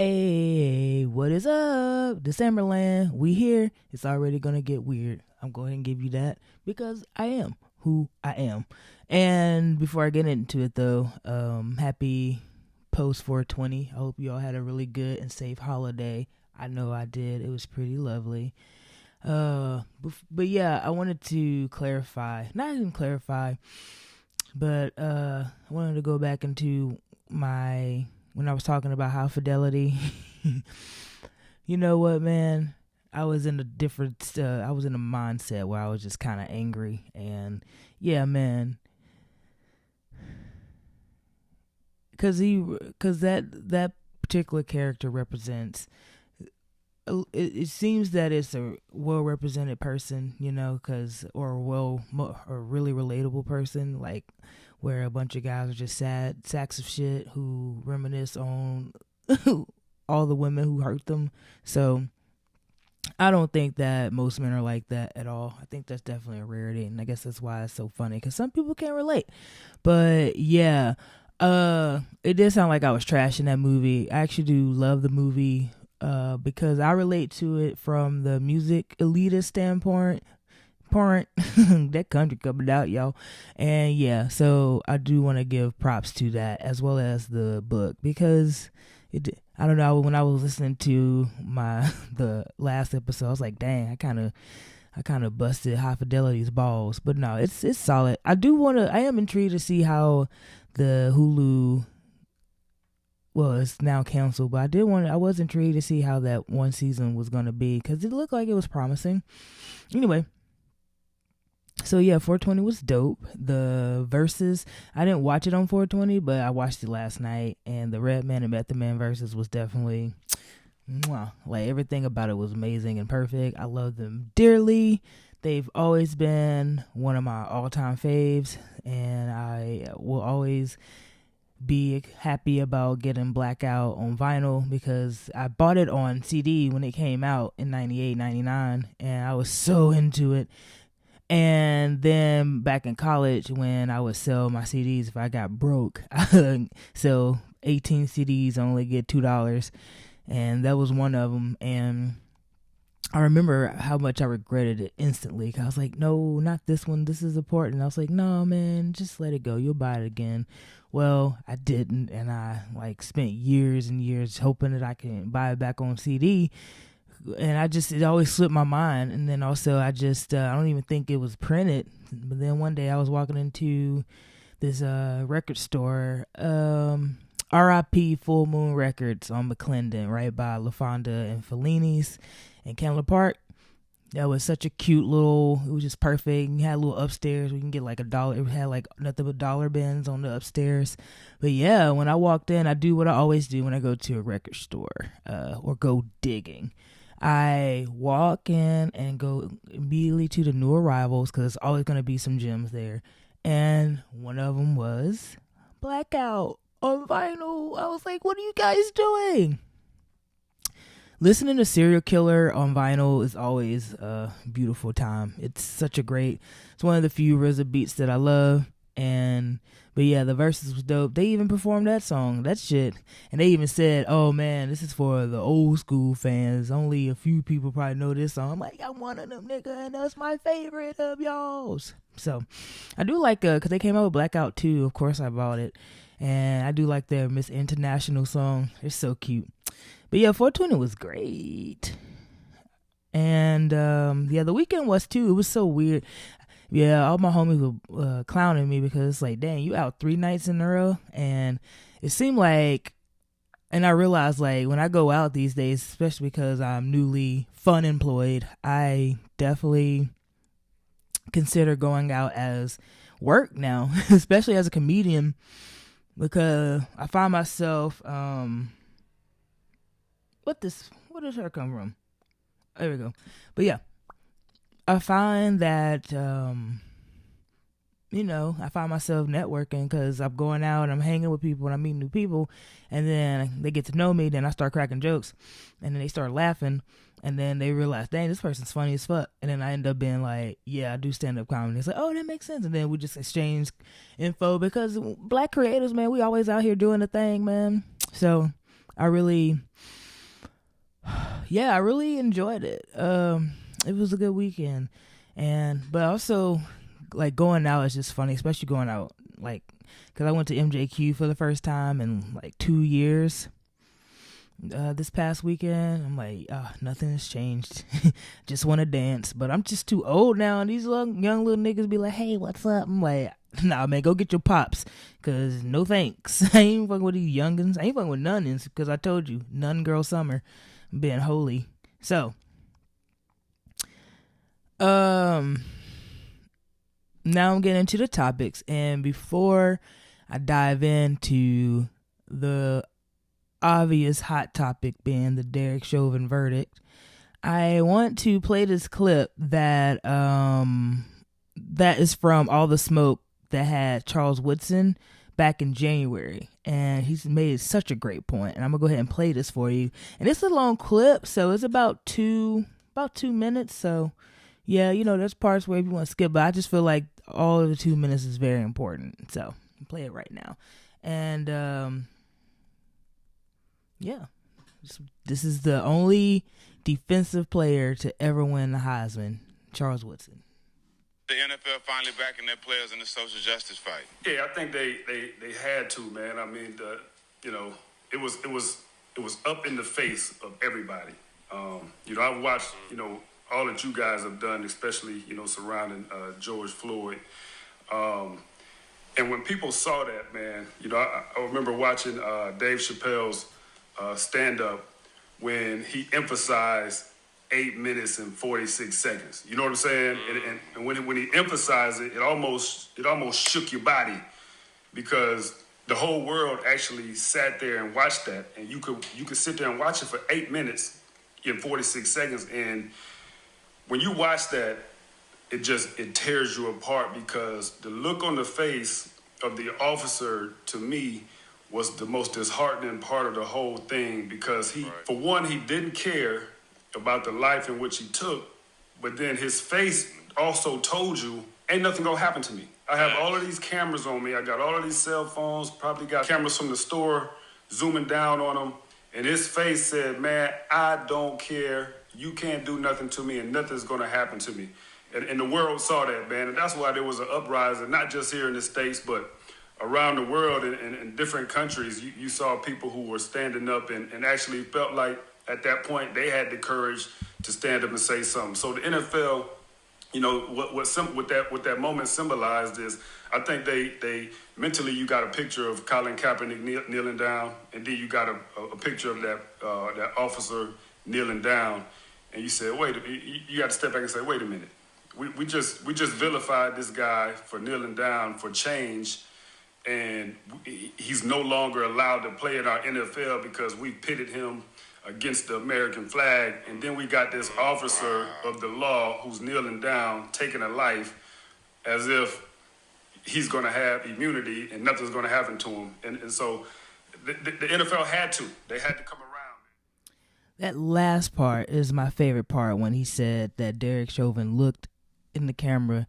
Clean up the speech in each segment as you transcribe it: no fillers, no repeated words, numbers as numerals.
Hey, what is up? This Amberland. We here. It's already gonna get weird. I'm going to give you that because I am who I am. And before I get into it though, happy post 420. I hope you all had a really good and safe holiday. I know I did. It was pretty lovely. But yeah, I wanted to clarify, not even clarify, but I wanted to go back into my when I was talking about high fidelity. You know what, man? I was in a different. I was in a mindset where I was just kind of angry, and yeah, man, because that particular character represents. It seems that it's a well represented person, you know, or really relatable person, like where a bunch of guys are just sad sacks of shit who reminisce on all the women who hurt them. So I don't think that most men are like that at all. I think that's definitely a rarity, and I guess that's why it's so funny because some people can't relate. But yeah, it did sound like I was trashing that movie. I actually do love the movie because I relate to it from the music elitist standpoint. That country coming out, y'all. And yeah, so I do want to give props to that as well as the book because I don't know, when I was listening to the last episode, I was like, dang, I kind of busted High Fidelity's balls. But no, it's solid. I am intrigued to see how the Hulu, well, it's now canceled, but I was intrigued to see how that one season was going to be because it looked like it was promising. Anyway, so yeah, 420 was dope. The verses, I didn't watch it on 420, but I watched it last night, and the Redman and Method Man verses was definitely, like everything about it was amazing and perfect. I love them dearly. They've always been one of my all-time faves, and I will always be happy about getting Blackout on vinyl because I bought it on CD when it came out in 98, 99, and I was so into it. And then back in college, when I would sell my CDs, if I got broke, I would sell 18 CDs, only get $2. And that was one of them. And I remember how much I regretted it instantly. Cause I was like, no, not this one. This is important. I was like, no, man, just let it go. You'll buy it again. Well, I didn't. And I spent years and years hoping that I can buy it back on CD. And it always slipped my mind. And then also I don't even think it was printed. But then one day I was walking into this record store, RIP Full Moon Records on McClendon, right by LaFonda and Fellini's in Candler Park. That was such a cute it was just perfect. You had a little upstairs. We can get like $1. It had like nothing but dollar bins on the upstairs. But yeah, when I walked in, I do what I always do when I go to a record store or go digging. I walk in and go immediately to the new arrivals because there's always going to be some gems there. And one of them was Blackout on vinyl. I was like, what are you guys doing? Listening to Serial Killer on vinyl is always a beautiful time. It's one of the few RZA beats that I love. But yeah, the verses was dope. They even performed that song, that shit. And they even said, oh man, this is for the old school fans. Only a few people probably know this song. I'm like, I'm one of them, nigga, and that's my favorite of y'all's. So I do like, cause they came out with Blackout 2. Of course I bought it. And I do like their Miss International song. It's so cute. But yeah, 420 was great. And yeah, the weekend was too. It was so weird. Yeah, all my homies were clowning me because it's like, dang, you out 3 nights in a row. And it seemed like, and I realized like when I go out these days, especially because I'm newly fun employed, I definitely consider going out as work now, especially as a comedian, because I find myself, where does her come from? There we go. But yeah. I find that, I find myself networking because I'm going out and I'm hanging with people and I'm meeting new people. And then they get to know me. Then I start cracking jokes. And then they start laughing. And then they realize, dang, this person's funny as fuck. And then I end up being like, yeah, I do stand-up comedy. It's like, oh, that makes sense. And then we just exchange info because Black creators, man, we always out here doing the thing, man. So I really enjoyed it. It was a good weekend, but also like going out is just funny, especially going out like because I went to MJQ for the first time in like 2 years. This past weekend, I'm like, nothing has changed. Just want to dance, but I'm just too old now. And these young little niggas be like, "Hey, what's up?" I'm like, "Nah, man, go get your pops, cause no thanks. I ain't fucking with these youngins. I ain't fucking with nunnins, cause I told you, nun girl summer, being holy." So, now I'm getting into the topics, and before I dive into the obvious hot topic being the Derek Chauvin verdict, I want to play this clip that is from All the Smoke that had Charles Woodson back in January, and he's made such a great point, and I'm gonna go ahead and play this for you. And it's a long clip, so it's about 2 minutes. So yeah, there's parts where if you want to skip, but I just feel like all of the 2 minutes is very important, so I'll play it right now. And yeah, this is the only defensive player to ever win the Heisman, Charles Woodson. The NFL finally backing their players in the social justice fight. Yeah, I think they had to, man. I mean, it was up in the face of everybody. I've watched, all that you guys have done, especially, surrounding George Floyd. And when people saw that, man, I remember watching Dave Chappelle's stand-up when he emphasized 8 minutes and 46 seconds. You know what I'm saying? And when he emphasized it, it almost shook your body, because the whole world actually sat there and watched that, and you could sit there and watch it for 8 minutes and 46 seconds, and when you watch that, it tears you apart, because the look on the face of the officer, to me, was the most disheartening part of the whole thing, because for one, he didn't care about the life in which he took, but then his face also told you, ain't nothing gonna happen to me. I have all of these cameras on me. I got all of these cell phones, probably got cameras from the store zooming down on him, and his face said, man, I don't care. You can't do nothing to me, and nothing's gonna happen to me. And the world saw that, man, and that's why there was an uprising, not just here in the States, but around the world in different countries. You saw people who were standing up and actually felt like at that point they had the courage to stand up and say something. So the NFL, what that moment symbolized is, I think they mentally, you got a picture of Colin Kaepernick kneeling down, and then you got a picture of that officer kneeling down, and you said, you got to step back and say, wait a minute, we just vilified this guy for kneeling down for change. And he's no longer allowed to play in our NFL because we pitted him against the American flag. And then we got this officer of the law who's kneeling down, taking a life as if he's going to have immunity and nothing's going to happen to him. And so the NFL had to. They had to come around. That last part is my favorite part, when he said that Derek Chauvin looked in the camera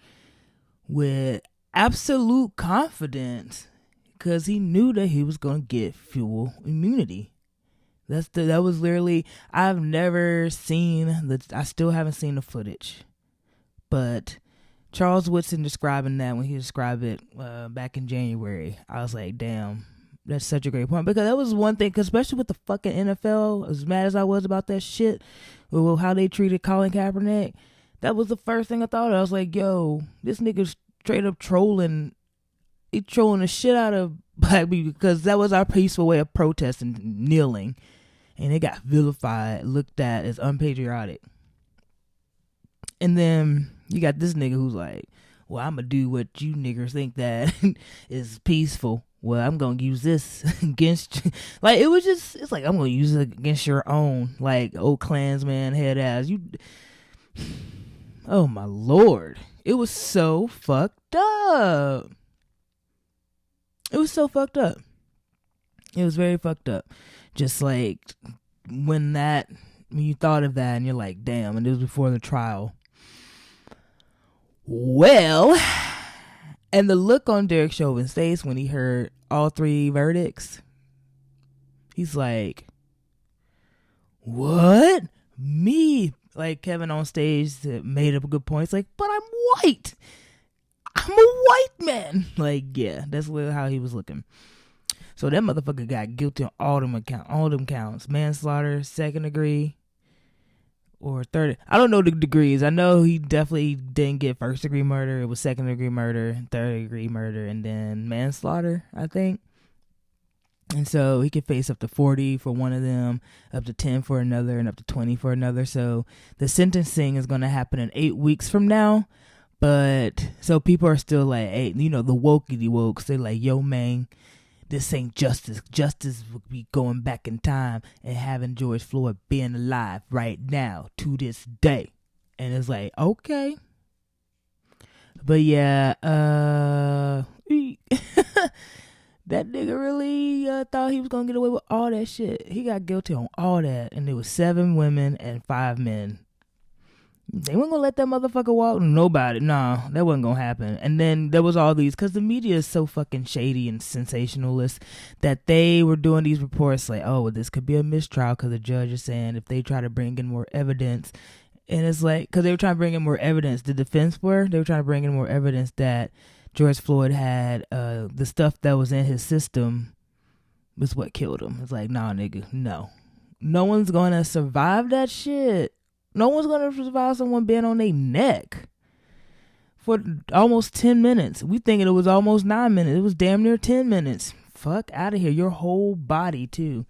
with absolute confidence, because he knew that he was going to get full immunity. That was literally, I still haven't seen the footage, but Charles Woodson describing that, when he described it back in January, I was like, damn, that's such a great point, because that was one thing, cause especially with the fucking NFL, as mad as I was about that shit, with how they treated Colin Kaepernick, that was the first thing I thought of. I was like, yo, this nigga's straight up trolling. He's trolling the shit out of black people, because that was our peaceful way of protesting, kneeling, and it got vilified, looked at as unpatriotic. And then you got this nigga who's like, well, I'm gonna do what you niggers think that is peaceful. Well, I'm gonna use this against you. Like, it's like, I'm gonna use it against your own, like, old Klansman head ass. Oh my Lord. It was so fucked up. It was so fucked up. It was very fucked up. Just like when you thought of that and you're like, damn, and it was before the trial. Well, and the look on Derek Chauvin's face when he heard all 3 verdicts, he's like, what? Me? Like Kevin on stage made up a good point. It's like, but I'm white. I'm a white man. Like, yeah, that's how he was looking. So that motherfucker got guilty on all them counts. Manslaughter, second degree, or third. I don't know the degrees. I know he definitely didn't get first degree murder. It was second degree murder, third degree murder, and then manslaughter, I think. And so he could face up to 40 for one of them, up to 10 for another, and up to 20 for another. So the sentencing is going to happen in 8 weeks from now. But so people are still like, hey, the wokey wokes. They're like, yo, man, this ain't justice. Justice would be going back in time and having George Floyd being alive right now to this day. And it's like, okay. But yeah, that nigga really thought he was going to get away with all that shit. He got guilty on all that. And there was 7 women and 5 men. They weren't going to let that motherfucker walk. Nobody. No, that wasn't going to happen. And then there was all these, because the media is so fucking shady and sensationalist, that they were doing these reports like, oh, well, this could be a mistrial because the judge is saying if they try to bring in more evidence. And it's like, because they were trying to bring in more evidence. The defense they were trying to bring in more evidence that George Floyd had the stuff that was in his system was what killed him. It's like, nah, nigga, no. No one's going to survive that shit. No one's going to survive someone being on their neck for almost 10 minutes. We thinking it was almost 9 minutes. It was damn near 10 minutes. Fuck out of here. Your whole body, too.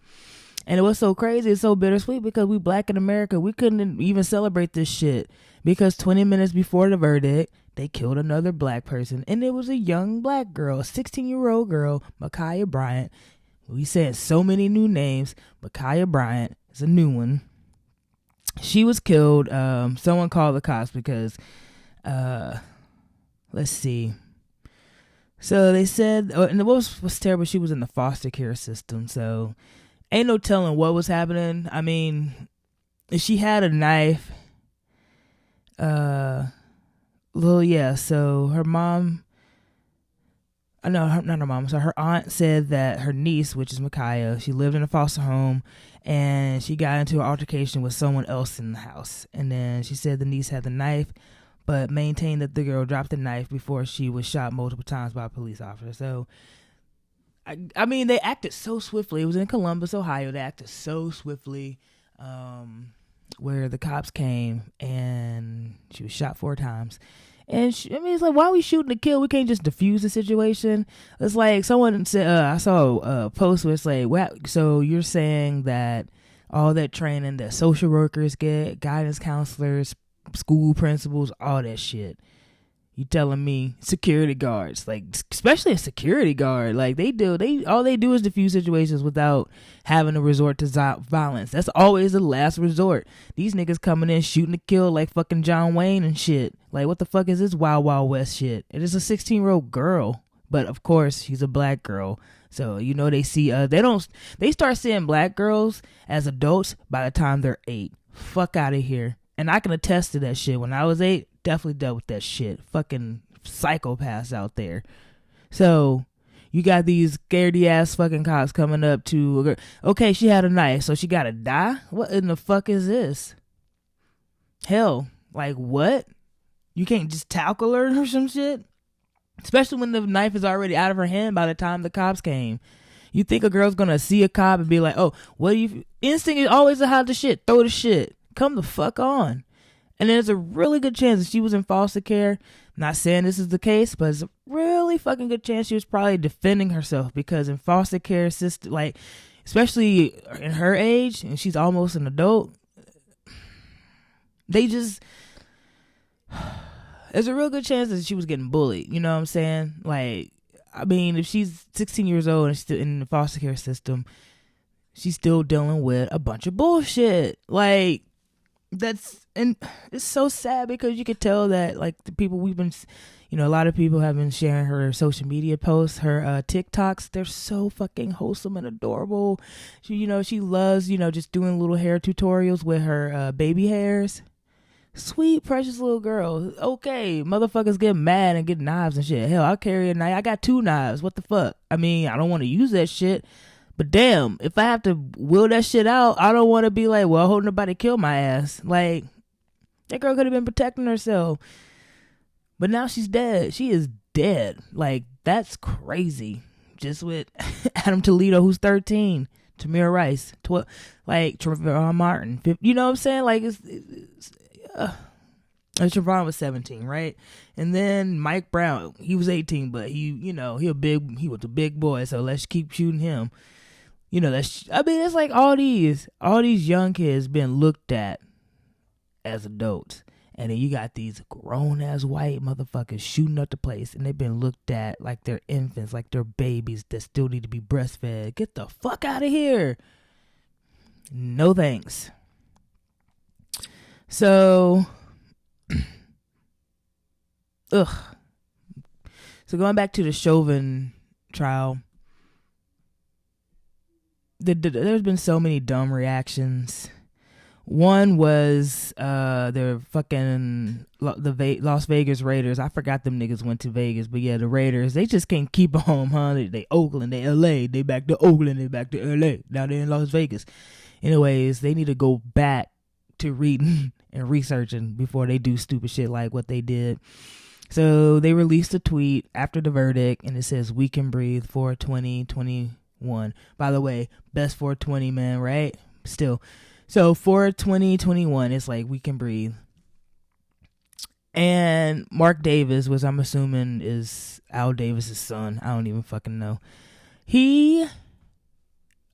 And it was so crazy. It's so bittersweet because we black in America. We couldn't even celebrate this shit because 20 minutes before the verdict, they killed another black person. And it was a young black girl, a 16-year-old girl, Ma'Khia Bryant. We said so many new names. Ma'Khia Bryant is a new one. She was killed. Someone called the cops because, let's see. So they said, and what was terrible, she was in the foster care system. So ain't no telling what was happening. I mean, she had a knife. So her mom, not her mom, so her aunt said that her niece, which is Ma'Khia, she lived in a foster home and she got into an altercation with someone else in the house. And then she said the niece had the knife, but maintained that the girl dropped the knife before she was shot multiple times by a police officer. So, I mean, they acted so swiftly. It was in Columbus, Ohio. They acted so swiftly, where the cops came and she was shot 4 times. And it's like, why are we shooting to kill? We can't just diffuse the situation. It's like someone said, I saw a post where it's like, well, so you're saying that all that training that social workers get, guidance counselors, school principals, all that shit, you telling me security guards, like especially a security guard, like all they do is diffuse situations without having to resort to violence. That's always the last resort. These niggas coming in shooting to kill like fucking John Wayne and shit. Like, what the fuck is this Wild Wild West shit? It is a 16-year-old girl, but of course she's a black girl. So they see they start seeing black girls as adults by the time they're 8. Fuck out of here. And I can attest to that shit. When I was 8, definitely dealt with that shit. Fucking psychopaths out there. So you got these scaredy ass fucking cops coming up to a girl. Okay, she had a knife, so she gotta die? What in the fuck is this? Hell, like what? You can't just tackle her or some shit? Especially when the knife is already out of her hand by the time the cops came. You think a girl's gonna see a cop and be like, oh, what do you... Instinct is always to hide the shit. Throw the shit. Come the fuck on. And there's a really good chance that she was in foster care. Not saying this is the case, but it's a really fucking good chance she was probably defending herself, because in foster care system, like, especially in her age, and she's almost an adult, they just... There's a real good chance that she was getting bullied. You know what I'm saying? Like, I mean, if she's 16 years old and still in the foster care system, she's still dealing with a bunch of bullshit. Like, and it's so sad because you could tell that, like, the people we've been, a lot of people have been sharing her social media posts, her TikToks. They're so fucking wholesome and adorable. She loves, just doing little hair tutorials with her baby hairs. Sweet, precious little girl. Okay, motherfuckers get mad and get knives and shit. Hell, I'll carry a knife. I got 2 knives. What the fuck? I mean, I don't want to use that shit, But damn, if I have to will that shit out, I don't want to be like, well, I hope nobody kill my ass. Like, that girl could have been protecting herself. But now she's dead. She is dead. Like, that's crazy. Just with Adam Toledo, who's 13. Tamir Rice, 12. Like, Trayvon Martin. 50, you know what I'm saying? Like, Trayvon was 17, right? And then Mike Brown, he was 18, but he was a big boy, so let's keep shooting him. It's like all these young kids been looked at as adults. And then you got these grown-ass white motherfuckers shooting up the place, and they've been looked at like they're infants, like they're babies that still need to be breastfed. Get the fuck out of here. No thanks. So, So going back to the Chauvin trial, there's been so many dumb reactions. One was the Las Vegas Raiders. I forgot them niggas went to Vegas, but yeah, the Raiders, they just can't keep home, huh? They Oakland, they LA, they back to Oakland, they back to LA. Now they're in Las Vegas. Anyways, they need to go back to reading and researching before they do stupid shit like what they did. So they released a tweet after the verdict, and it says, "We can breathe for 2021." By the way, best 420, man, right? Still. So for 2021, it's like, we can breathe. And Mark Davis, which I'm assuming is Al Davis's son, I don't even fucking know, he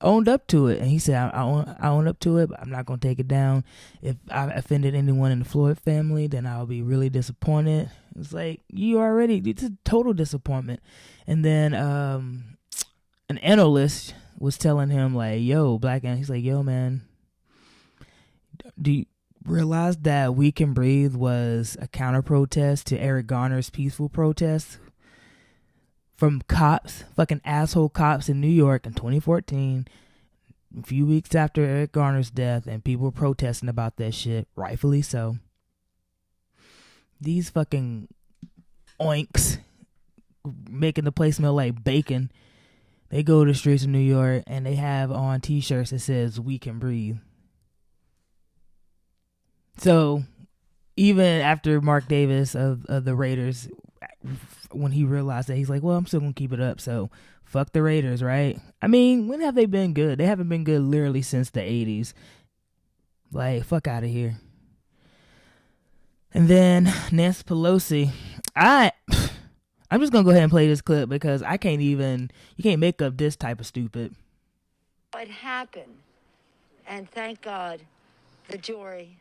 owned up to it. And he said, I own up to it, but I'm not going to take it down. If I offended anyone in the Floyd family, then I'll be really disappointed. It's like, it's a total disappointment. And then an analyst was telling him, like, yo, black man, he's like, yo, man, do you realize that We Can Breathe was a counter protest to Eric Garner's peaceful protest from cops, fucking asshole cops in New York in 2014, a few weeks after Eric Garner's death, and people were protesting about that shit, rightfully so. These fucking oinks making the place smell like bacon, they go to the streets of New York and they have on t-shirts that says "We Can Breathe." So even after Mark Davis of the Raiders, when he realized that, he's like, well, I'm still going to keep it up. So fuck the Raiders, right? I mean, when have they been good? They haven't been good literally since the 80s. Like, fuck out of here. And then Nancy Pelosi, I'm just going to go ahead and play this clip because you can't make up this type of stupid. What happened, and thank God the jury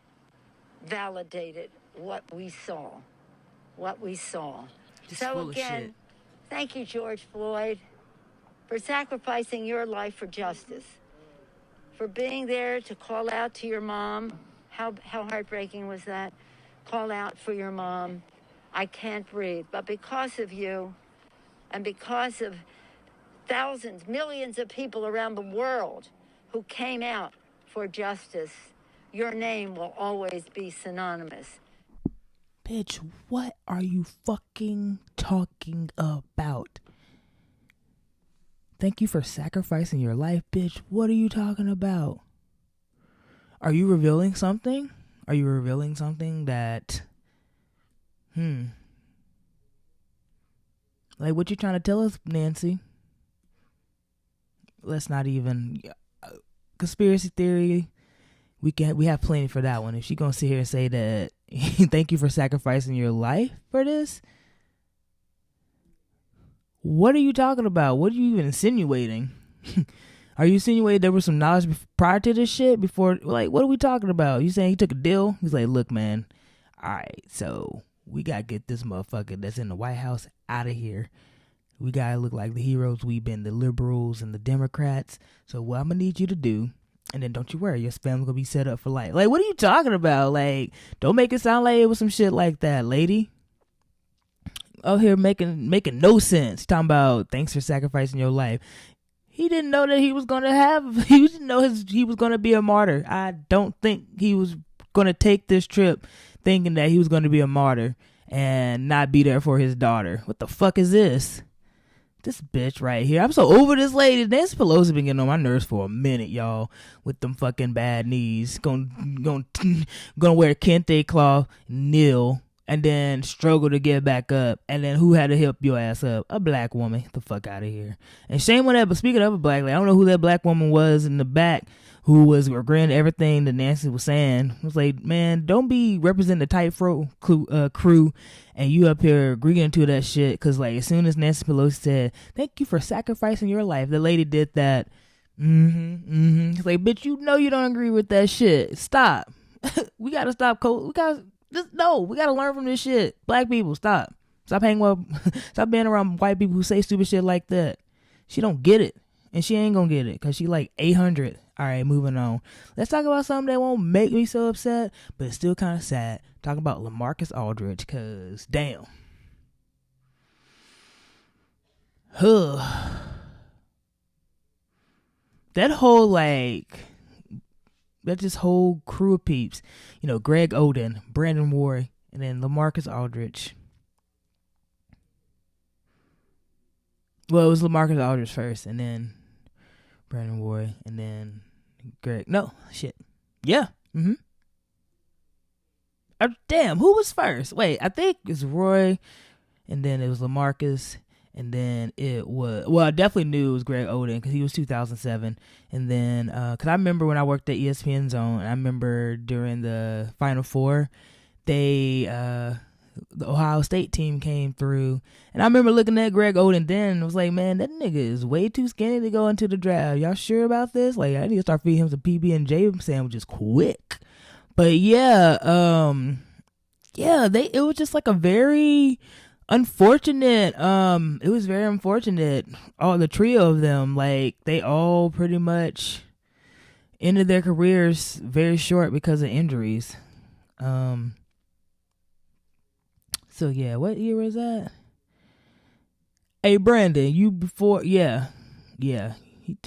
validated what we saw. Just so again, thank you, George Floyd, for sacrificing your life for justice, for being there to call out to your mom. How heartbreaking was that? Call out for your mom. I can't breathe. But because of you, and because of thousands, millions of people around the world who came out for justice, your name will always be synonymous. Bitch, what are you fucking talking about? Thank you for sacrificing your life, bitch. What are you talking about? Are you revealing something? Are you revealing something that, like, what you trying to tell us, Nancy? Let's not even, conspiracy theory, we have plenty for that one. If she gonna sit here and say that, thank you for sacrificing your life for this, what are you talking about? What are you even insinuating? Are you insinuating there was some knowledge prior to this shit? Before, like, what are we talking about? You saying he took a deal? He's like, look, man, all right, so we gotta get this motherfucker that's in the White House out of here. We gotta look like the heroes we've been, the liberals and the Democrats. So what I'm gonna need you to do, and then don't you worry, your family's gonna be set up for life. Like, what are you talking about? Like, don't make it sound like it was some shit like that, lady. Out here making no sense. Talking about thanks for sacrificing your life. He didn't know that he was gonna be a martyr. I don't think he was gonna take this trip thinking that he was gonna be a martyr and not be there for his daughter. What the fuck is this? this bitch right here. I'm so over this lady. Nancy Pelosi been getting on my nerves for a minute, y'all, with them fucking bad knees. Gonna wear a kente cloth, kneel, and then struggle to get back up. And then who had to help your ass up? A black woman. Get the fuck out of here. And shame on that. But speaking of a black lady, I don't know who that black woman was in the back who was agreeing to everything that Nancy was saying. I was like, man, don't be representing the tightrope crew and you up here agreeing to that shit. Because, like, as soon as Nancy Pelosi said, thank you for sacrificing your life, the lady did that. It's like, bitch, you know you don't agree with that shit. Stop. We got to stop. We got to learn from this shit. Black people, stop. Stop being around white people who say stupid shit like that. She don't get it. And she ain't gonna get it because she like 800. All right, moving on. Let's talk about something that won't make me so upset, but it's still kind of sad. Talk about LaMarcus Aldridge, because damn. That whole whole crew of peeps, you know, Greg Oden, Brandon Ward, and then LaMarcus Aldridge. Well, it was LaMarcus Aldridge first, and then Brandon Ward, and then Greg. No, shit. Yeah. Damn, who was first? Wait, I think it's Roy, and then it was LaMarcus, and then it was, well, I definitely knew it was Greg Oden because he was 2007, and then, because I remember when I worked at ESPN Zone, I remember during the Final Four, the Ohio State team came through, and I remember looking at Greg Oden then and was like, man, that nigga is way too skinny to go into the draft. Y'all sure about this? Like, I need to start feeding him some PB&J sandwiches quick. But yeah, it was just like a very unfortunate, it was very unfortunate, all the trio of them, like, they all pretty much ended their careers very short because of injuries. So yeah, what year was that? Hey Brandon, you before? Yeah, 2000.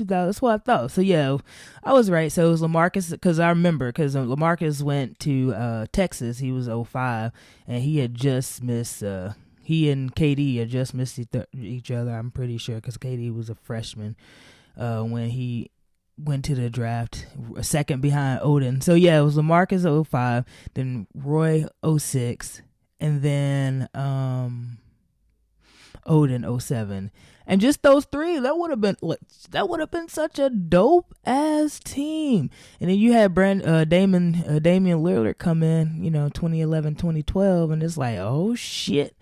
That's what I thought. So yeah, I was right. So it was LaMarcus, because I remember, because LaMarcus went to Texas. He was 05, and he had just missed. He and KD had just missed each other. I'm pretty sure, because KD was a freshman when he went to the draft, a second behind Oden. So yeah, it was LaMarcus 05, then Roy 06. And then Oden 07, and just those three, that would have been such a dope ass team. And then you had Damian Lillard come in, 2011, 2012, and it's like, oh shit.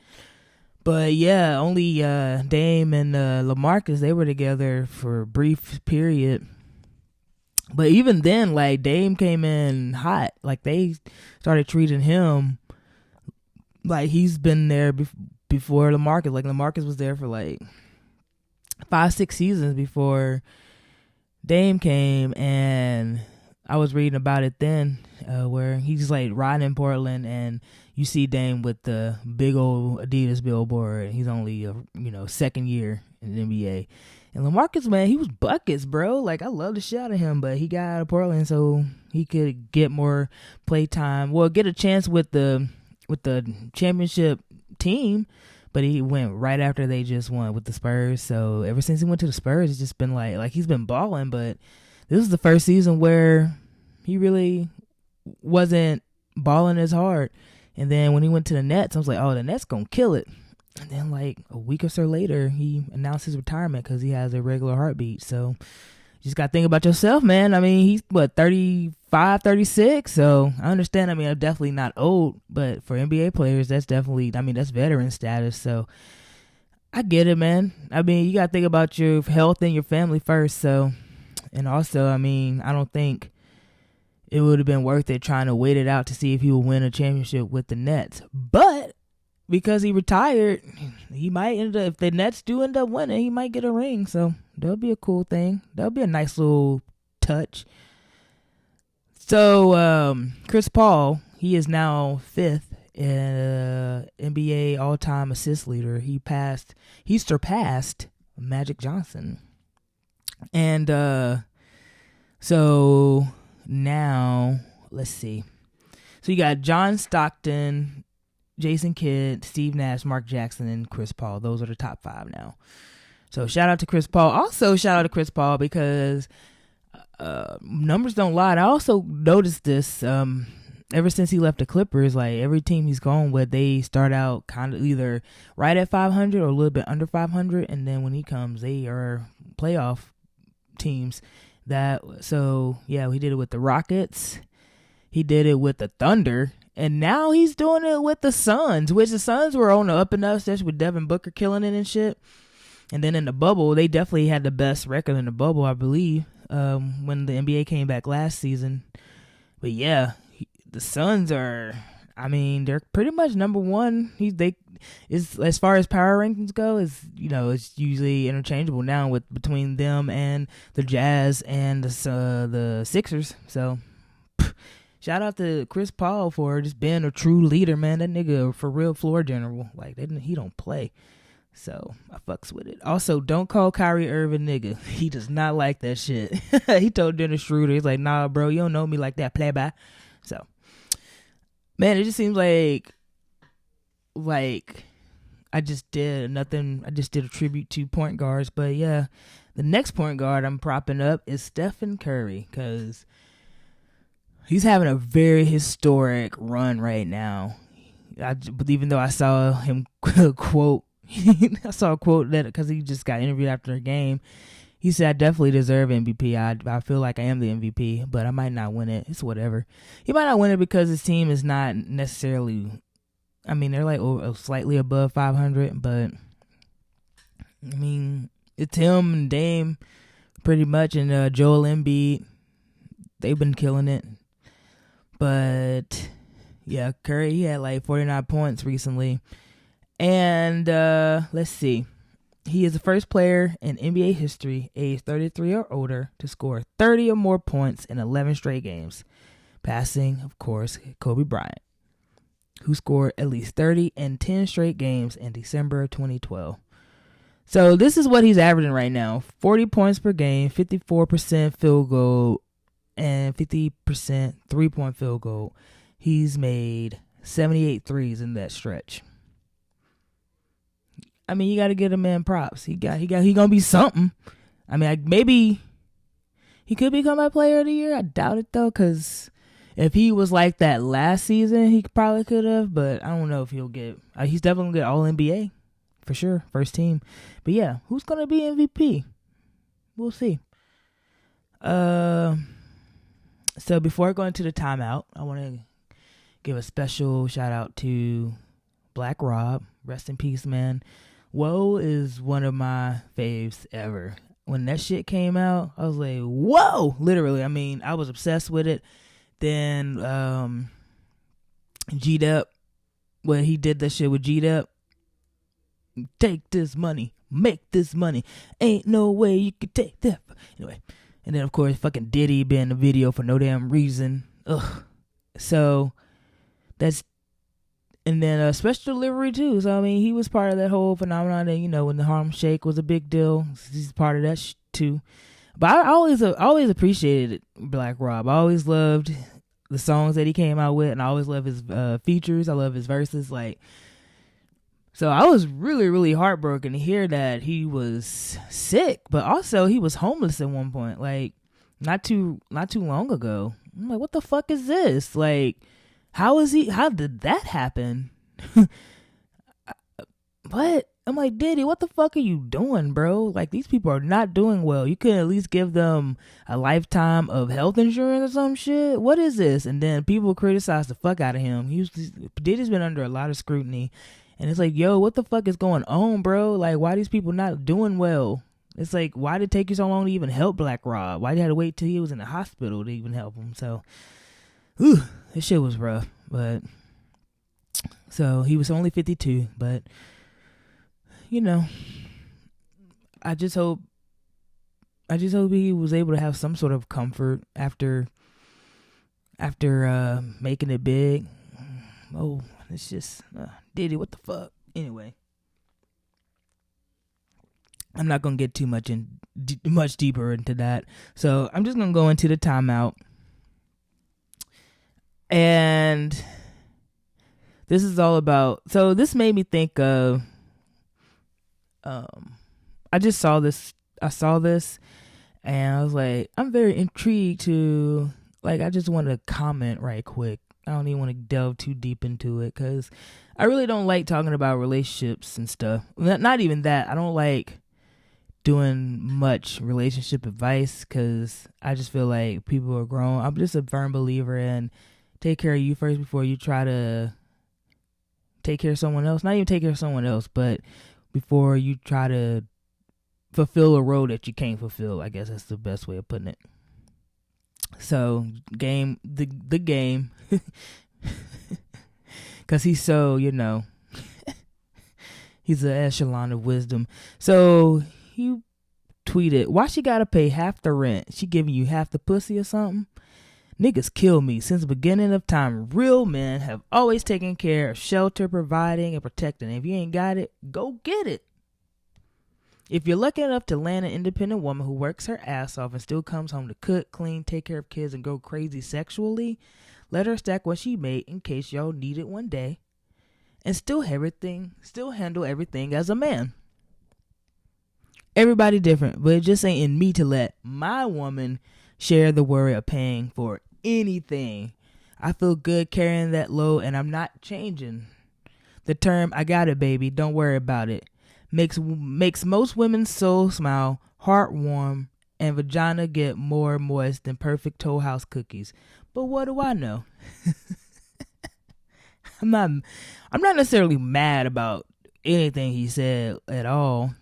But yeah, only Dame and LaMarcus, they were together for a brief period. But even then, like, Dame came in hot. Like, they started treating him like he's been there before LaMarcus. Like, LaMarcus was there for like 5-6 seasons before Dame came, and I was reading about it then, where he's like riding in Portland, and you see Dame with the big old Adidas billboard. He's only second year in the NBA, and LaMarcus, man, he was buckets, bro. Like, I love the shit out of him, but he got out of Portland so he could get more play time. Well, get a chance with the championship team, but he went right after they just won with the Spurs. So ever since he went to the Spurs, it's just been like he's been balling, but this is the first season where he really wasn't balling as hard. And then when he went to the Nets, I was like, oh, the Nets gonna kill it. And then like a week or so later, he announced his retirement because he has a regular heartbeat. So you just got to think about yourself, man. I mean, he's 35, 36. So I understand. I mean, I'm definitely not old, but for NBA players, that's definitely, that's veteran status. So I get it, man. I mean, you got to think about your health and your family first. So, and also, I mean, I don't think it would have been worth it trying to wait it out to see if he would win a championship with the Nets. But because he retired, he might end up, if the Nets do end up winning, he might get a ring. So that'll be a cool thing. That'll be a nice little touch. So Chris Paul, he is now 5th in NBA all-time assist leader. He surpassed Magic Johnson. And so now, let's see. So you got John Stockton, Jason Kidd, Steve Nash, Mark Jackson, and Chris Paul. Those are the top 5 now. So shout out to Chris Paul. Also shout out to Chris Paul because numbers don't lie. And I also noticed this ever since he left the Clippers. Like every team he's gone with, they start out kind of either right at 500 or a little bit under 500, and then when he comes, they are playoff teams. He did it with the Rockets. He did it with the Thunder. And now he's doing it with the Suns, which the Suns were on the up and up, especially with Devin Booker killing it and shit. And then in the bubble, they definitely had the best record in the bubble, I believe, when the NBA came back last season. But yeah, the Suns are, they're pretty much number one. As far as power rankings go, it's usually interchangeable now between them and the Jazz and the Sixers. So shout out to Chris Paul for just being a true leader, man. That nigga for real floor general. Like he don't play. So I fucks with it. Also, don't call Kyrie Irving nigga. He does not like that shit. He told Dennis Schroeder, he's like, nah, bro, you don't know me like that, playboy. So, man, it just seems like I just did a tribute to point guards. But yeah, the next point guard I'm propping up is Stephen Curry, because he's having a very historic run right now. But even though I saw him quote, I saw a quote that because he just got interviewed after a game, he said, I definitely deserve MVP. I feel like I am the MVP, but I might not win it. It's whatever. He might not win it because his team is not necessarily, they're like slightly above 500, but it's him and Dame pretty much, and Joel Embiid. They've been killing it. But yeah, Curry, he had like 49 points recently. And let's see. He is the first player in NBA history, age 33 or older, to score 30 or more points in 11 straight games, passing, of course, Kobe Bryant, who scored at least 30 in 10 straight games in December of 2012. So this is what he's averaging right now. 40 points per game, 54% field goal, and 50% three-point field goal. He's made 78 threes in that stretch. You got to give a man props. He gonna be something. Maybe he could become my player of the year. I doubt it though, because if he was like that last season, he probably could have. But I don't know if he'll get. He's definitely gonna get All NBA for sure, first team. But yeah, who's gonna be MVP? We'll see. So before I go into the timeout, I want to give a special shout out to Black Rob. Rest in peace, man. Whoa is one of my faves ever. When that shit came out, I was like, whoa! Literally, I was obsessed with it. Then G-Dep, when he did that shit with G-Dep, take this money, make this money, ain't no way you could take that. Anyway, and then of course fucking Diddy being in the video for no damn reason. Ugh. So that's. And then Special Delivery too. So he was part of that whole phenomenon. And when the Harlem Shake was a big deal, he's part of that too. But I always appreciated Black Rob. I always loved the songs that he came out with, and I always love his features. I love his verses. So I was really, really heartbroken to hear that he was sick, but also he was homeless at one point. Not too long ago. I'm like, what the fuck is this? How did that happen? But I'm like, Diddy, what the fuck are you doing, bro? These people are not doing well. You could at least give them a lifetime of health insurance or some shit. What is this? And then people criticize the fuck out of him. Diddy's been under a lot of scrutiny. And it's like, yo, what the fuck is going on, bro? Why are these people not doing well? It's like, why did it take you so long to even help Black Rob? Why did you have to wait till he was in the hospital to even help him? So, this shit was rough, but so he was only 52, but I just hope he was able to have some sort of comfort after making it big. Oh, it's just Diddy, what the fuck? Anyway, I'm not gonna get too much deeper into that, so I'm just gonna go into the timeout. And this is all about, so this made me think of I just saw this. I saw this, and I was like, I'm very intrigued to, like, I just want to comment right quick. I don't even want to delve too deep into it because I really don't like talking about relationships and stuff. Not even that. I don't like doing much relationship advice because I just feel like people are grown. I'm just a firm believer in take care of you first before you try to take care of someone else. Not even take care of someone else, but before you try to fulfill a role that you can't fulfill. I guess that's the best way of putting it. So the game, because he's so, he's an echelon of wisdom. So he tweeted, why she gotta pay half the rent? She giving you half the pussy or something? Niggas kill me. Since the beginning of time, real men have always taken care of shelter, providing, and protecting. If you ain't got it, go get it. If you're lucky enough to land an independent woman who works her ass off and still comes home to cook, clean, take care of kids, and go crazy sexually, let her stack what she made in case y'all need it one day, and still handle everything as a man. Everybody different, but it just ain't in me to let my woman share the worry of paying for anything. I feel good carrying that load, and I'm not changing. The term, I got it, baby, don't worry about it, makes most women's soul smile, heart warm, and vagina get more moist than perfect Toll House cookies. But what do I know? I'm not necessarily mad about anything he said at all.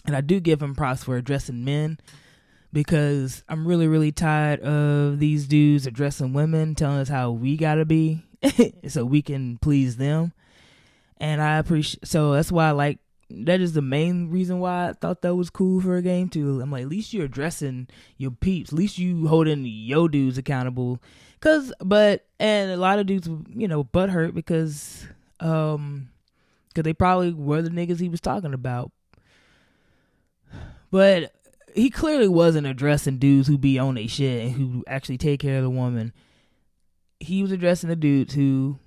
And I do give him props for addressing men, because I'm really, really tired of these dudes addressing women, telling us how we gotta be so we can please them. And I appreciate, so that's why that is the main reason why I thought that was cool for a game too. I'm like, at least you're addressing your peeps. At least you holding your dudes accountable. And a lot of dudes, butt hurt because they probably were the niggas he was talking about. But he clearly wasn't addressing dudes who be on their shit and who actually take care of the woman. He was addressing the dudes who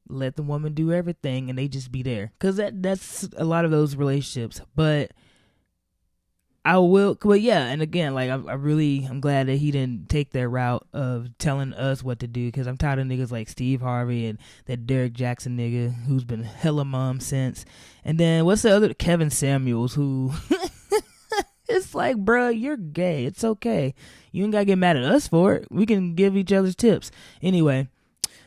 let the woman do everything and they just be there. Because that's a lot of those relationships. But and again, I'm glad that he didn't take that route of telling us what to do, because I'm tired of niggas like Steve Harvey and that Derek Jackson nigga who's been hella mum since. And then what's the other, Kevin Samuels, who it's like, bruh, you're gay. It's okay. You ain't gotta get mad at us for it. We can give each other's tips. Anyway,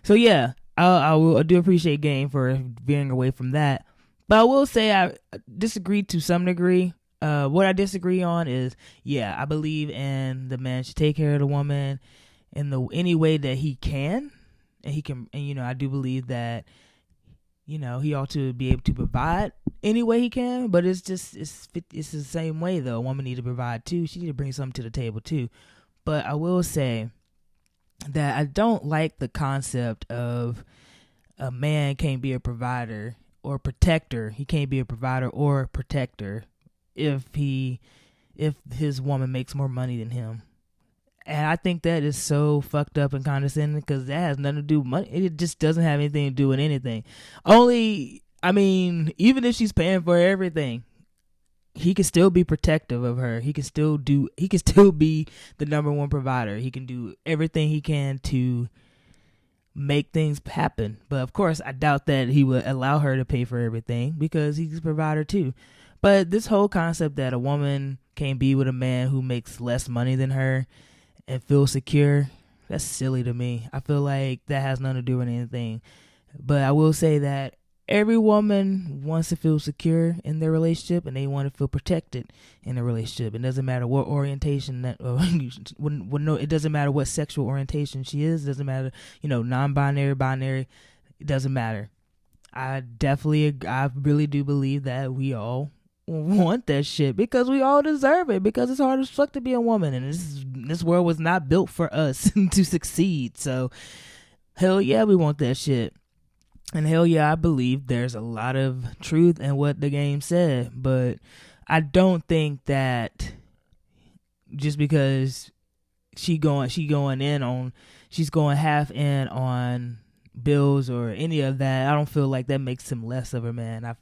so yeah, I do appreciate Game for veering away from that. But I will say I disagree to some degree. What I disagree on is, I believe in the man should take care of the woman in any way that he can. And I do believe that, he ought to be able to provide any way he can, but it's the same way though. A woman need to provide too. She need to bring something to the table too. But I will say that I don't like the concept of a man can't be a provider or protector. He can't be a provider or protector if his woman makes more money than him. And I think that is so fucked up and condescending, because that has nothing to do with money. It just doesn't have anything to do with anything. Even if she's paying for everything, he can still be protective of her. He can still be the number one provider. He can do everything he can to make things happen. But of course, I doubt that he would allow her to pay for everything, because he's a provider too. But this whole concept that a woman can't be with a man who makes less money than her and feel secure, that's silly to me. I feel like that has nothing to do with anything. But I will say that every woman wants to feel secure in their relationship, and they want to feel protected in a relationship. It doesn't matter what orientation it doesn't matter what sexual orientation she is. It doesn't matter, non-binary, binary. It doesn't matter. I really do believe that we all want that shit, because we all deserve it, because it's hard as fuck to be a woman, and this world was not built for us to succeed. So hell yeah, we want that shit. And hell yeah, I believe there's a lot of truth in what the game said. But I don't think that just because she's going half in on bills or any of that. I don't feel like that makes him less of a man. I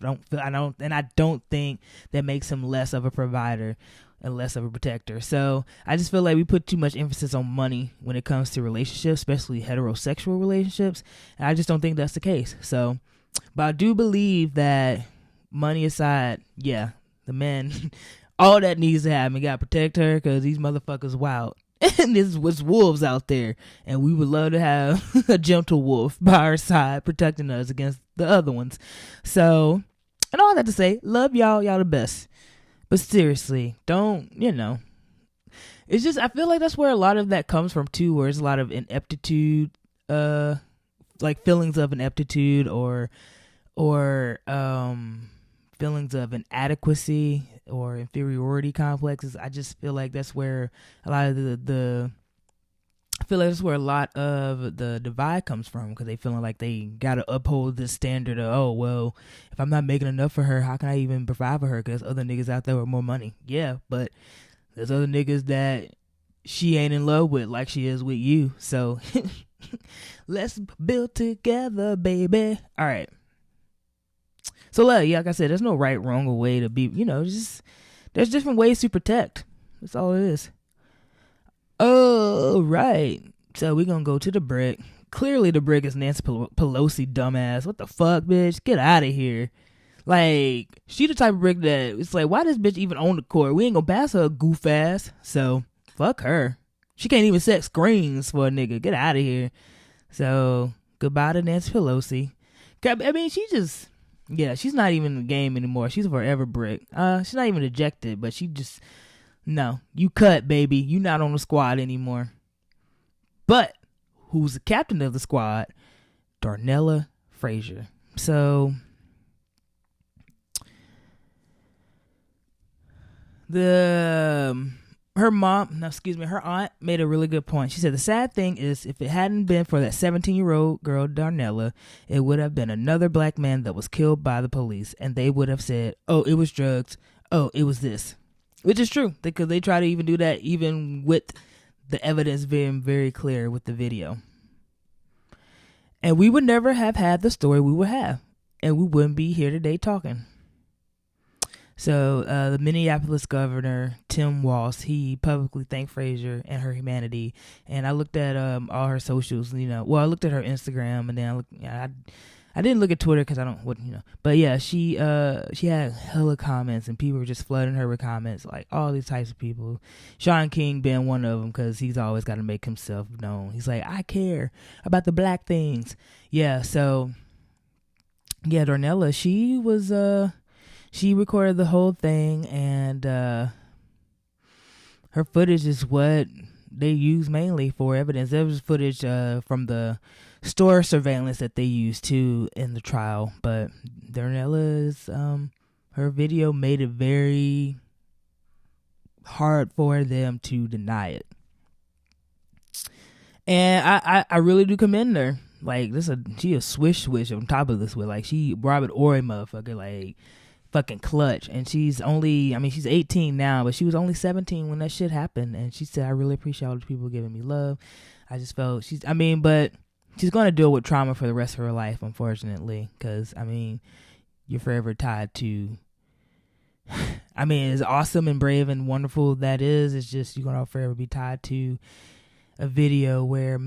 don't think that makes him less of a provider and less of a protector. So I just feel like we put too much emphasis on money when it comes to relationships, especially heterosexual relationships. And I just don't think that's the case. So, but I do believe that money aside, yeah, the man, all that needs to happen, got to protect her because these motherfuckers wild. And there's wolves out there, and we would love to have a gentle wolf by our side protecting us against the other ones. So, and all that to say, love y'all the best. But seriously, don't, it's just, I feel like that's where a lot of that comes from too, where it's a lot of ineptitude, like feelings of ineptitude or feelings of inadequacy or inferiority complexes. I just feel like that's where a lot of I feel like that's where a lot of the divide comes from, because they feeling like they gotta uphold this standard of, oh well, if I'm not making enough for her, how can I even provide for her? Because other niggas out there with more money. Yeah, but there's other niggas that she ain't in love with like she is with you. So let's build together, baby. All right. So, like I said, there's no right, wrong, or way to be, just, there's different ways to protect. That's all it is. Oh, right. So, we're going to go to the brick. Clearly, the brick is Nancy Pelosi, dumbass. What the fuck, bitch? Get out of here. Like, she the type of brick that, it's like, why this bitch even on the court? We ain't going to pass her goof ass. So, fuck her. She can't even set screens for a nigga. Get out of here. So, goodbye to Nancy Pelosi. I mean, yeah, she's not even in the game anymore. She's a forever brick. She's not even ejected, but she just, no, you cut, baby. You not on the squad anymore. But who's the captain of the squad? Darnella Frazier. So her aunt made a really good point. She said the sad thing is, if it hadn't been for that 17-year-old girl Darnella, it would have been another black man that was killed by the police, and they would have said, oh, it was drugs, oh, it was this, which is true, because they try to even do that even with the evidence being very clear with the video. And we would never have had the story we would have, and we wouldn't be here today talking. So the Minneapolis governor, Tim Walz, he publicly thanked Frazier and her humanity. And I looked at all her socials, I looked at her Instagram, and then I didn't look at Twitter because I don't, But yeah, she had hella comments, and people were just flooding her with comments, like all these types of people. Sean King being one of them, because he's always got to make himself known. He's like, I care about the black things. Yeah, so yeah, Darnella, she was she recorded the whole thing, and her footage is what they use mainly for evidence. There was footage from the store surveillance that they used too in the trial, but Darnella's her video made it very hard for them to deny it. And I really do commend her. Like, she a swish on top of this with, like, she Robert Ory motherfucker, like, fucking clutch. And she's 18 now, but she was only 17 when that shit happened. And she said, I really appreciate all the people giving me love. I just felt but she's going to deal with trauma for the rest of her life, unfortunately, because you're forever tied to as awesome and brave and wonderful that is, it's just you're going to forever be tied to a video where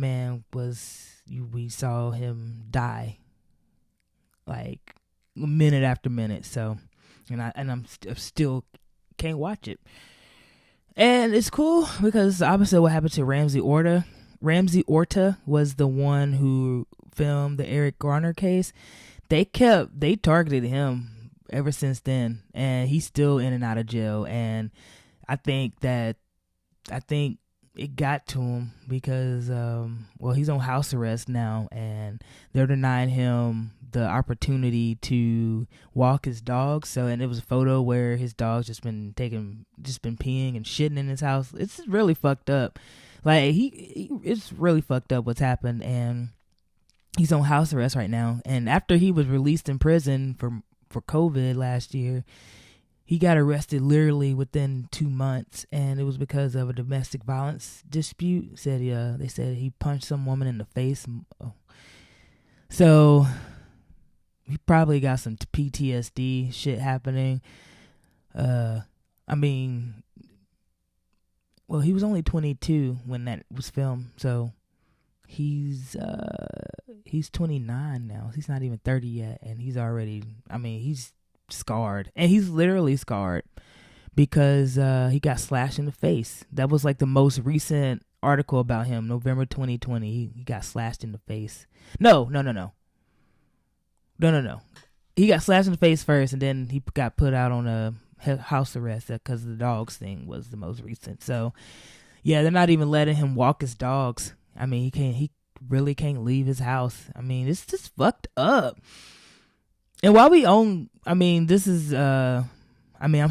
we saw him die like minute after minute. So I'm still can't watch it. And it's cool because the opposite of what happened to Ramsey Orta. Ramsey Orta was the one who filmed the Eric Garner case. They targeted him ever since then, and he's still in and out of jail. And I think it got to him because he's on house arrest now, and they're denying him the opportunity to walk his dog. So, and it was a photo where his dog's just been peeing and shitting in his house. It's really fucked up. Like it's really fucked up what's happened, and he's on house arrest right now. And after he was released in prison for COVID last year, he got arrested literally within 2 months, and it was because of a domestic violence dispute. They said he punched some woman in the face. So he probably got some PTSD shit happening. I mean, well, he was only 22 when that was filmed, so he's 29 now. He's not even 30 yet, and he's already, I mean, he's scarred, and he's literally scarred because he got slashed in the face. That was like the most recent article about him, November 2020. He got slashed in the face. No. He got slashed in the face first, and then he got put out on a house arrest because the dogs thing was the most recent. So, yeah, they're not even letting him walk his dogs. I mean, he really can't leave his house. I mean, it's just fucked up. And while we own, I mean, this is, I'm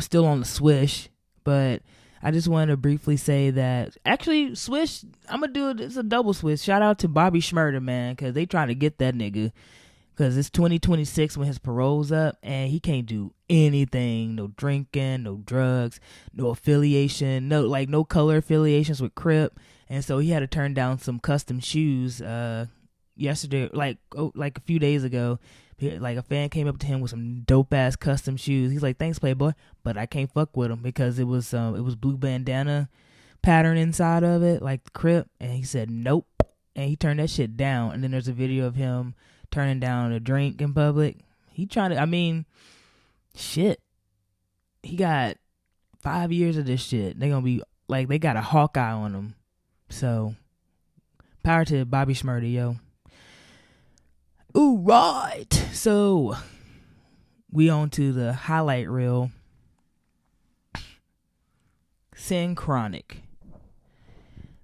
still on the Swish, but I just wanted to briefly say that, actually, Swish, I'm going to do it, it's a double Swish. Shout out to Bobby Shmurda, man, because they trying to get that nigga. Because it's 2026 when his parole's up, and he can't do anything. No drinking, no drugs, no affiliation, no color affiliations with Crip. And so he had to turn down some custom shoes yesterday, like a few days ago. Like a fan came up to him with some dope ass custom shoes. He's like, "Thanks, Playboy, but I can't fuck with them because it was blue bandana pattern inside of it, like the Crip." And he said, "Nope," and he turned that shit down. And then there's a video of him turning down a drink in public. He trying to, I mean, shit. He got 5 years of this shit. They gonna be like, they got a Hawkeye on him. So, power to Bobby Shmurda, yo. Ooh, right. So, we on to the highlight reel. Synchronic.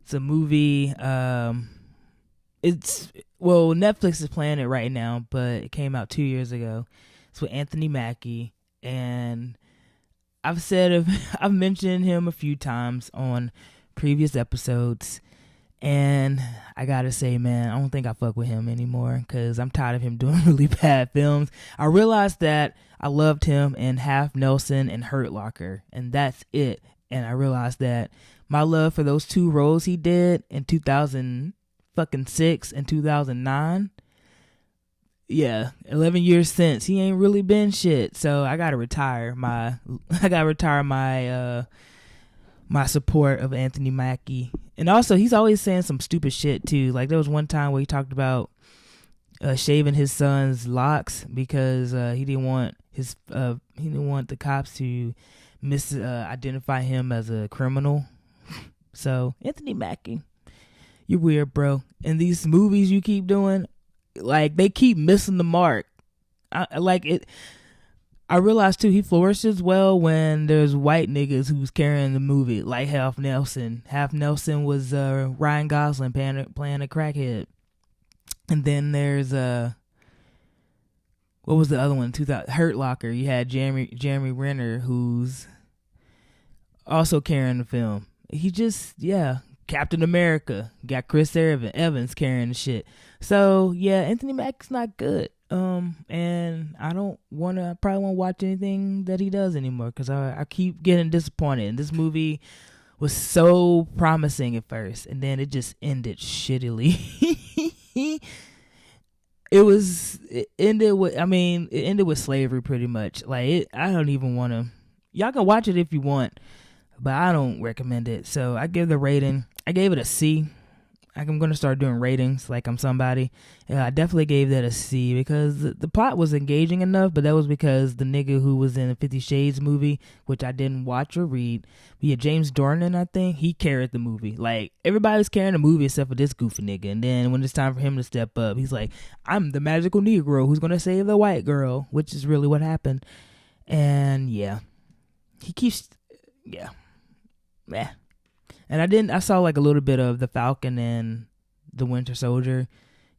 It's a movie, Netflix is playing it right now, but it came out 2 years ago. It's with Anthony Mackie, and I've mentioned him a few times on previous episodes, and I gotta say, man, I don't think I fuck with him anymore because I'm tired of him doing really bad films. I realized that I loved him in Half Nelson and Hurt Locker, and that's it. And I realized that my love for those two roles he did in 2006 and 2009, yeah, 11 years since, he ain't really been shit. So I gotta retire my my support of Anthony Mackie. And also, he's always saying some stupid shit too. Like there was one time where he talked about shaving his son's locks because he didn't want the cops to identify him as a criminal. So Anthony Mackie, you're weird, bro. And these movies you keep doing, like, they keep missing the mark. I realized, too, he flourishes well when there's white niggas who's carrying the movie, like Half Nelson. Half Nelson was Ryan Gosling playing a crackhead. And then there's, what was the other one? Hurt Locker. You had Jeremy Renner, who's also carrying the film. He just, yeah. Captain America got Chris Evans carrying the shit. So yeah, Anthony Mackie's not good. And I probably won't watch anything that he does anymore because I keep getting disappointed. And this movie was so promising at first, and then it just ended shittily. It ended with slavery pretty much. Like I don't even want to. Y'all can watch it if you want, but I don't recommend it. So I gave it a C. I'm going to start doing ratings like I'm somebody. I definitely gave that a C because the plot was engaging enough, but that was because the nigga who was in the 50 Shades movie, which I didn't watch or read, but yeah, James Dornan, I think, he carried the movie. Like, everybody was carrying the movie except for this goofy nigga. And then when it's time for him to step up, he's like, I'm the magical Negro who's going to save the white girl, which is really what happened. And yeah, he keeps, yeah, meh. And I saw like a little bit of The Falcon and The Winter Soldier.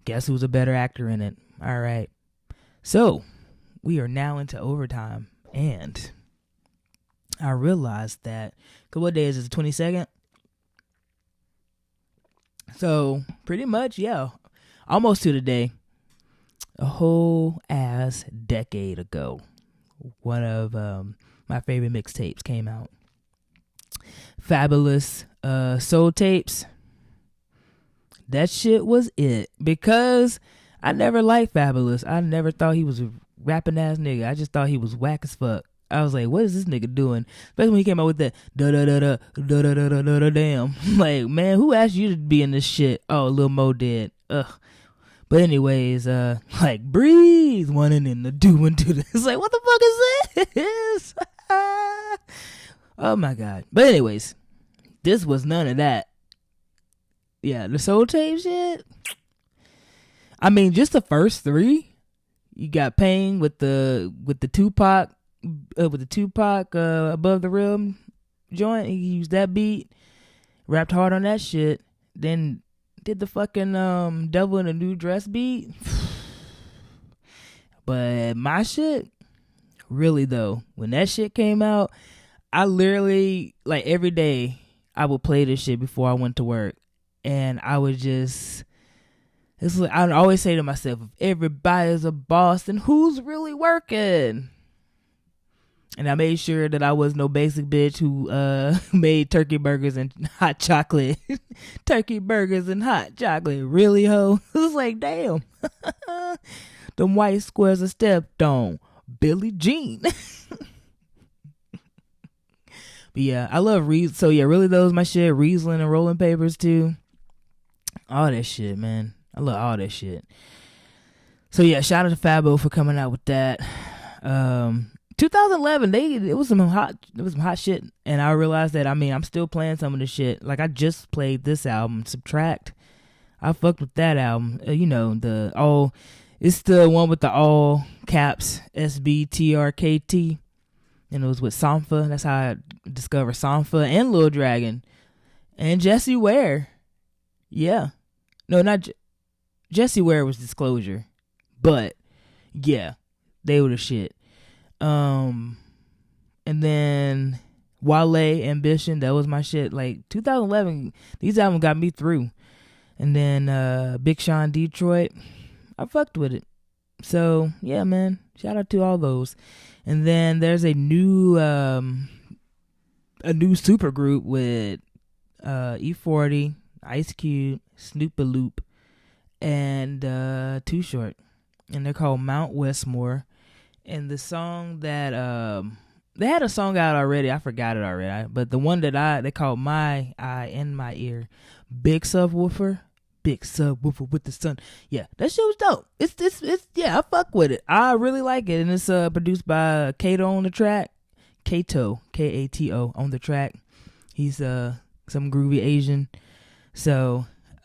Guess who's a better actor in it? All right. So, we are now into overtime. And I realized that, what day is it, the 22nd? So, pretty much, yeah, almost to the day. A whole ass decade ago, one of my favorite mixtapes came out. Fabulous Soul Tapes. That shit was it. Because I never liked Fabulous. I never thought he was a rapping ass nigga. I just thought he was whack as fuck. I was like, what is this nigga doing? Especially when he came out with that da da da da da da da da da da damn. Like, man, who asked you to be in this shit? Oh, Lil Mo did. Ugh. But anyways, like, breathe, one and in the doing to this. It's like, what the fuck is this? Oh my god. But anyways, this was none of that. Yeah, the Soul Tape shit. I mean, just the first three. You got Pain with the Tupac above the rim joint. He used that beat, rapped hard on that shit. Then did the fucking Devil in a New Dress beat. But my shit, really though, when that shit came out, I literally, like, every day I would play this shit before I went to work, and I would just. It's like, I always say to myself, if everybody's a boss, then who's really working? And I made sure that I was no basic bitch who made turkey burgers and hot chocolate. Turkey burgers and hot chocolate. Really, ho? It was like, damn. Them white squares are stepped on. Billie Jean. But yeah, I love So yeah, really, those my shit. Riesling and Rolling Papers too. All that shit, man. I love all that shit. So yeah, shout out to Fabo for coming out with that. 2011, it was some hot shit, and I realized that, I mean, I'm still playing some of the shit. Like, I just played this album, Subtract. I fucked with that album. It's the one with the all caps SBTRKT, and it was with Sampha. That's how I discovered Sampha and Lil Dragon and Jessie Ware. Yeah, no, not Jessie Ware was Disclosure, but yeah, they were the shit. And then Wale, Ambition, that was my shit. Like 2011, these albums got me through. And then Big Sean, Detroit, I fucked with it. So yeah, man, shout out to all those. And then there's a new super group with E40, Ice Cube, Snoop a Loop, and Too Short, and they're called Mount Westmore. And the song that they had a song out already, I forgot it already, but the one that they called My Eye in My Ear, big subwoofer with the sun. Yeah, that shit was dope. It's yeah, I fuck with it. I really like it, and it's produced by Kato on the track. Kato, Kato on the track. He's some groovy Asian. So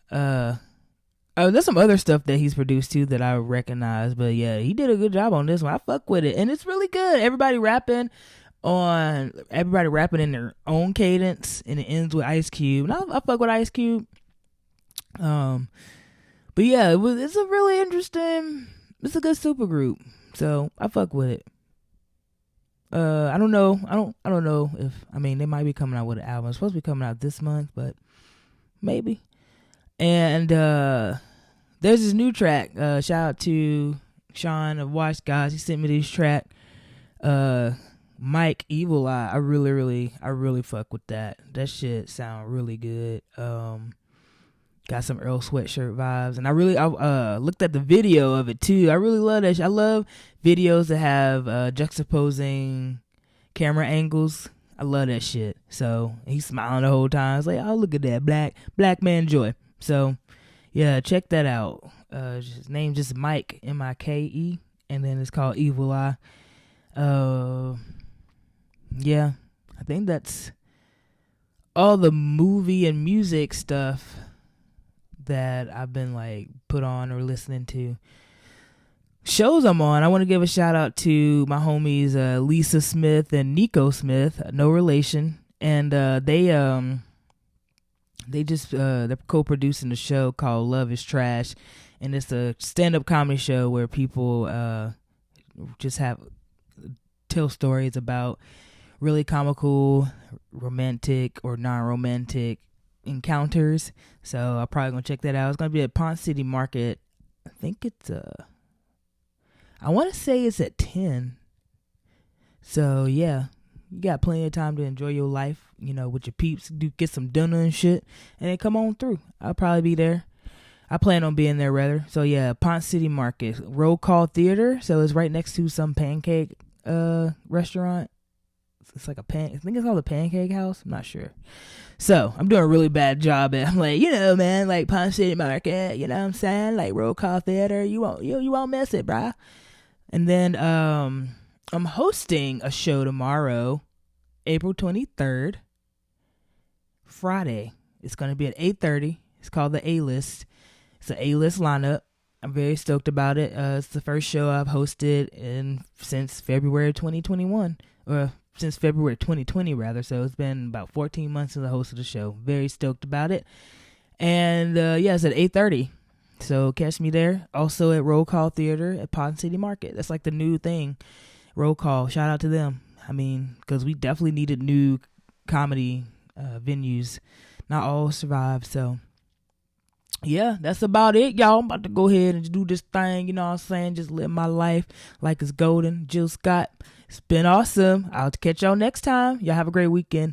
there's some other stuff that he's produced too that I recognize, but yeah, he did a good job on this one. I fuck with it, and it's really good. Everybody rapping in their own cadence, and it ends with Ice Cube. And I fuck with Ice Cube. But yeah, it's a really interesting. It's a good super group, so I fuck with it. I don't know. I don't know if, I mean, they might be coming out with an album. It's supposed to be coming out this month, but maybe. And there's this new track. Shout out to Sean of Watch Guys. He sent me this track. Mike Evil Eye. I really fuck with that. That shit sound really good. Got some Earl Sweatshirt vibes, and I looked at the video of it too. I really love that shit. I love videos that have juxtaposing camera angles. I love that shit. So he's smiling the whole time. It's like, oh, look at that, black man joy. So yeah, check that out. His name just Mike, Mike, and then it's called Evil Eye. Yeah, I think that's all the movie and music stuff that I've been like put on or listening to. Shows I'm on, I want to give a shout out to my homies Lisa Smith and Nico Smith, no relation, and they're co-producing a show called Love is Trash, and it's a stand-up comedy show where people just tell stories about really comical, romantic or non-romantic encounters. So I'm probably gonna check that out. It's gonna be at Ponce City Market. I think it's I want to say it's at 10. So yeah, you got plenty of time to enjoy your life, with your peeps. Get some dinner and shit, and then come on through. I'll probably be there. I plan on being there rather. So yeah, Ponce City Market, Roll Call Theater. So it's right next to some pancake restaurant. It's like I think it's called the Pancake House. I'm not sure. So I'm doing a really bad job at. I'm like, man, like Ponce City Market. You know what I'm saying? Like Roll Call Theater. You won't miss it, bruh. And then I'm hosting a show tomorrow, April 23rd, Friday. It's gonna be at 8:30. It's called the A-List. It's an A-List lineup. I'm very stoked about it. It's the first show I've hosted since February 2021, or since February 2020 rather. So it's been about 14 months since I hosted the show. Very stoked about it. And it's at 8:30. So catch me there. Also at Roll Call Theater at Ponce City Market. That's like the new thing. Roll Call. Shout out to them. I mean, because we definitely needed new comedy venues. Not all survived. So yeah, that's about it, y'all. I'm about to go ahead and do this thing, you know what I'm saying? Just live my life like it's golden. Jill Scott. It's been awesome. I'll catch y'all next time. Y'all have a great weekend.